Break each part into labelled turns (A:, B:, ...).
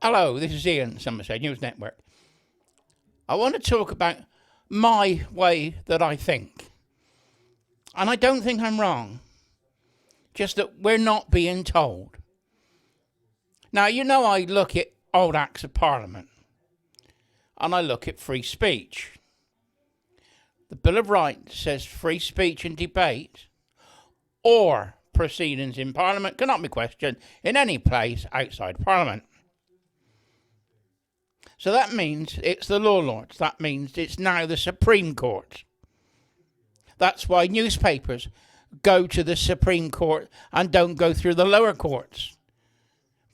A: Hello, this is Ian, Somerset News Network. I want to talk about my way that I think. And I don't think I'm wrong. Just that we're not being told. Now, you know I look at old Acts of Parliament. And I look at free speech. The Bill of Rights says free speech and debate or proceedings in Parliament cannot be questioned in any place outside Parliament. So that means it's the law lords. That means it's now the Supreme Court. That's why newspapers go to the Supreme Court and don't go through the lower courts.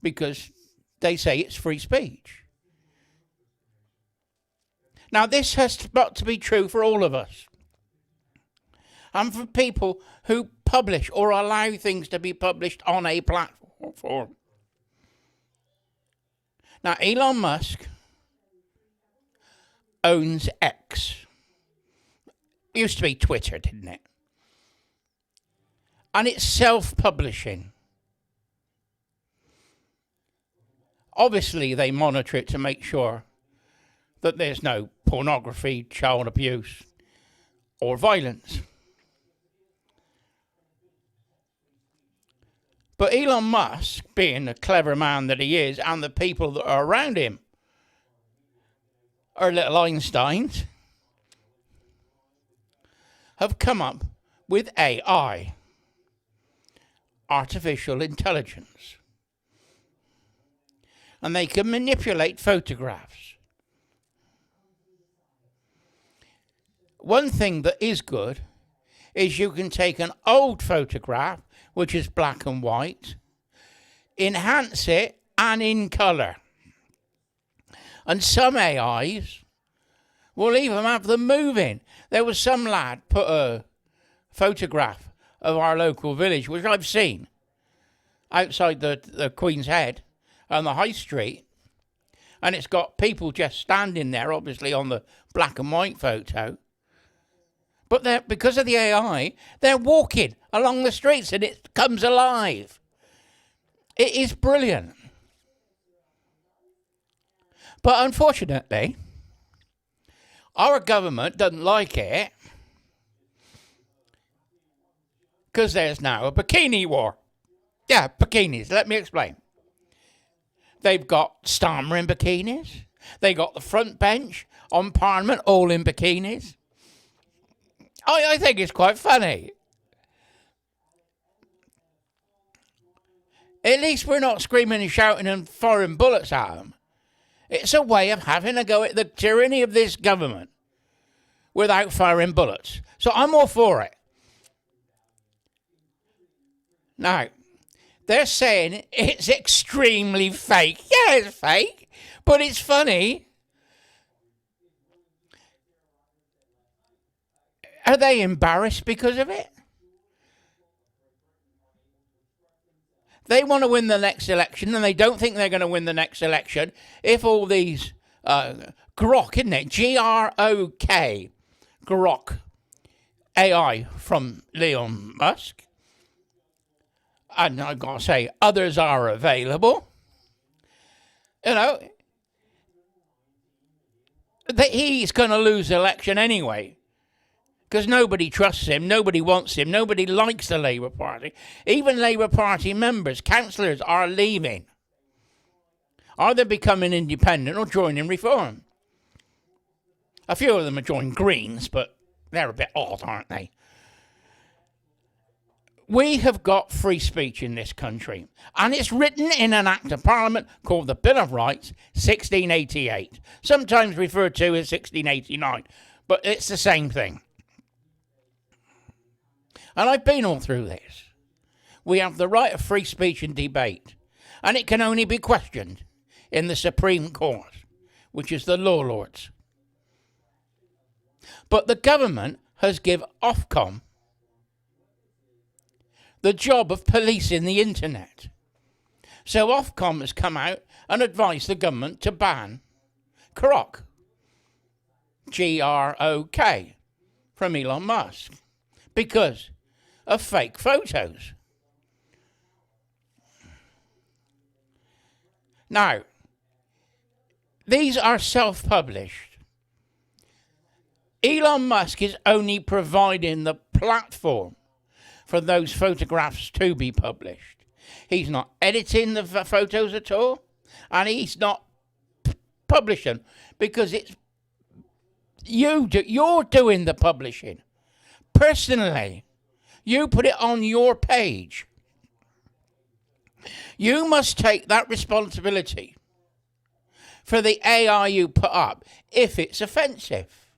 A: Because they say it's free speech. Now this has got to be true for all of us. And for people who publish or allow things to be published on a platform. Now Elon Musk owns X. It used to be Twitter, didn't it? And it's self-publishing. Obviously, they monitor it to make sure that there's no pornography, child abuse, or violence. But Elon Musk, being the clever man that he is, and the people that are around him, are little Einsteins, have come up with AI, artificial intelligence. And they can manipulate photographs. One thing that is good is you can take an old photograph, which is black and white, enhance it, and in colour. And some AIs will even have them moving. There was some lad put a photograph of our local village, which I've seen, outside the Queen's Head on the High Street. And it's got people just standing there, obviously on the black and white photo. But because of the AI, they're walking along the streets and it comes alive. It is brilliant. But unfortunately, our government doesn't like it because there's now a bikini war. Yeah, bikinis. Let me explain. They've got Starmer in bikinis. They got the front bench on Parliament all in bikinis. I think it's quite funny. At least we're not screaming and shouting and firing bullets at them. It's a way of having a go at the tyranny of this government without firing bullets. So I'm all for it. Now, they're saying it's extremely fake. Yeah, it's fake, but it's funny. Are they embarrassed because of it? They want to win the next election, and they don't think they're going to win the next election if all these Grok, isn't it? Grok, Grok AI from Elon Musk. And I've got to say, others are available. You know, he's going to lose the election anyway. Because nobody trusts him, nobody wants him, nobody likes the Labour Party. Even Labour Party members, councillors are leaving. Either becoming independent or joining Reform. A few of them are joining Greens, but they're a bit odd, aren't they? We have got free speech in this country. And it's written in an Act of Parliament called the Bill of Rights, 1688. Sometimes referred to as 1689. But it's the same thing. And I've been all through this. We have the right of free speech and debate. And it can only be questioned in the Supreme Court, which is the law lords. But the government has given Ofcom the job of policing the internet. So Ofcom has come out and advised the government to ban Grok, Grok, from Elon Musk, because of fake photos. Now, These are self-published. Elon Musk is only providing the platform for those photographs to be published. He's not editing the photos at all, and he's not publishing, because it's you're doing the publishing. Personally, you put it on your page. You must take that responsibility for the AI you put up if it's offensive.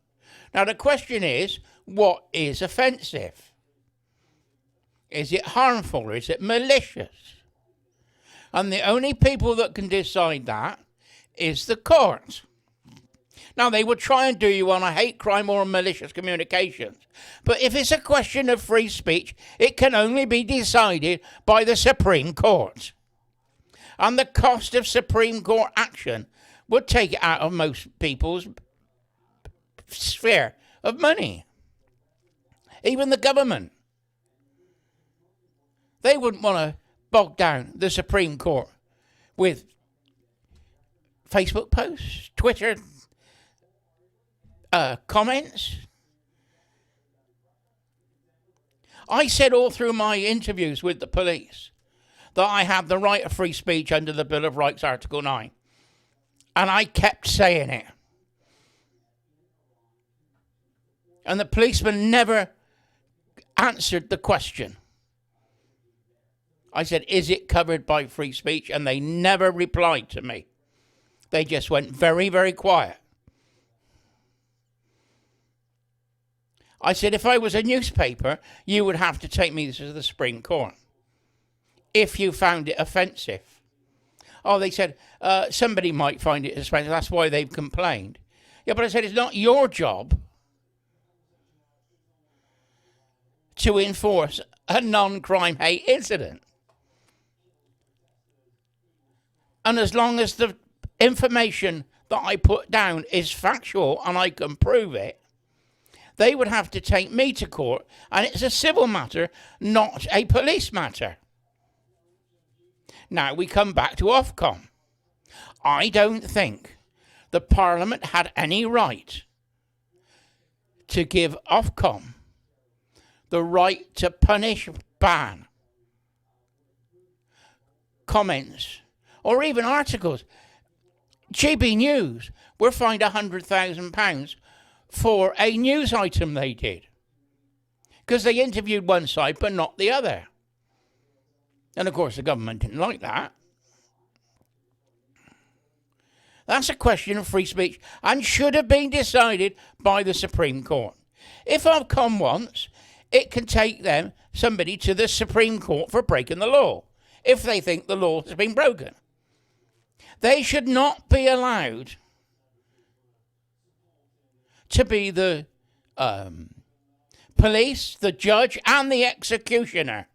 A: Now, the question is, what is offensive? Is it harmful or is it malicious? And the only people that can decide that is the courts. Now, they will try and do you on a hate crime or malicious communications. But if it's a question of free speech, it can only be decided by the Supreme Court. And the cost of Supreme Court action would take it out of most people's sphere of money. Even the government. They wouldn't want to bog down the Supreme Court with Facebook posts, Twitter comments. I said all through my interviews with the police that I have the right of free speech under the Bill of Rights, Article 9. And I kept saying it. And the policeman never answered the question. I said, is it covered by free speech? And they never replied to me. They just went very, very quiet. I said, if I was a newspaper, you would have to take me to the Supreme Court if you found it offensive. Oh, they said, somebody might find it offensive. That's why they've complained. Yeah, but I said, it's not your job to enforce a non-crime hate incident. And as long as the information that I put down is factual and I can prove it, they would have to take me to court, and it's a civil matter, not a police matter. Now we come back to Ofcom. I don't think the Parliament had any right to give Ofcom the right to punish, ban comments, or even articles. GB News were fined £100,000 for a news item they did, because they interviewed one side but not the other. And of course the government didn't like that. That's a question of free speech and should have been decided by the Supreme Court. If Ofcom wants, it can take somebody to the Supreme Court for breaking the law, if they think the law has been broken. They should not be allowed to be the police, the judge, and the executioner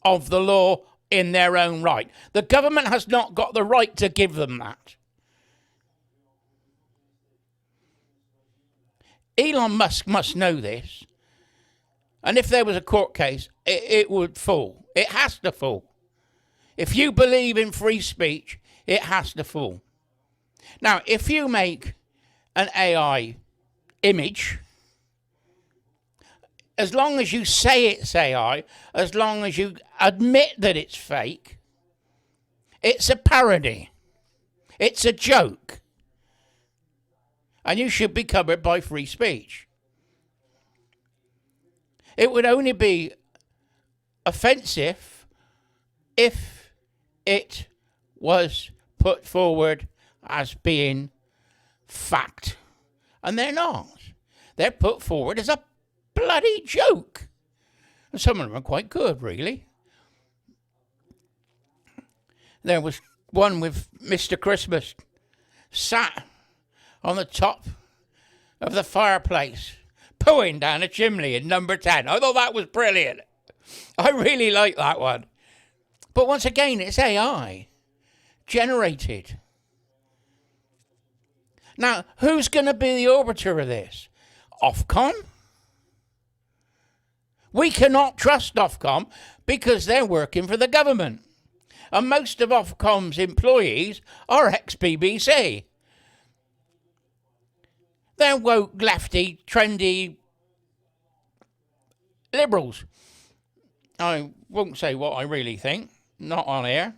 A: of the law in their own right. The government has not got the right to give them that. Elon Musk must know this. And if there was a court case, it would fall. It has to fall. If you believe in free speech, it has to fall. Now, if you make an AI image, as long as you say it's AI, as long as you admit that it's fake, it's a parody. It's a joke. And you should be covered by free speech. It would only be offensive if it was put forward as being fact. And they're not. They're put forward as a bloody joke. And some of them are quite good, really. There was one with Mr. Christmas sat on the top of the fireplace, pooing down a chimney in number 10. I thought that was brilliant. I really like that one. But once again, it's AI generated. Now, who's going to be the arbiter of this? Ofcom? We cannot trust Ofcom because they're working for the government. And most of Ofcom's employees are ex-BBC. They're woke, lefty, trendy liberals. I won't say what I really think, not on air.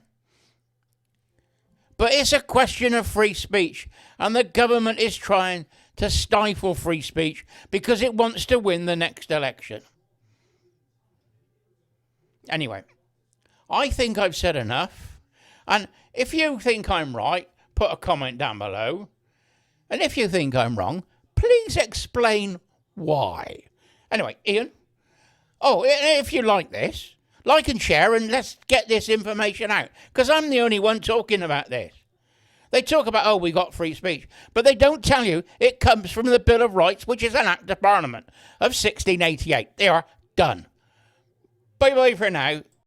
A: But it's a question of free speech, and the government is trying to stifle free speech because it wants to win the next election. Anyway, I think I've said enough, and if you think I'm right, put a comment down below, and if you think I'm wrong, please explain why. Anyway, Ian, if you like this, like and share, and let's get this information out, because I'm the only one talking about this. They talk about, we got free speech, but they don't tell you it comes from the Bill of Rights, which is an Act of Parliament of 1688. They are done. Bye-bye for now.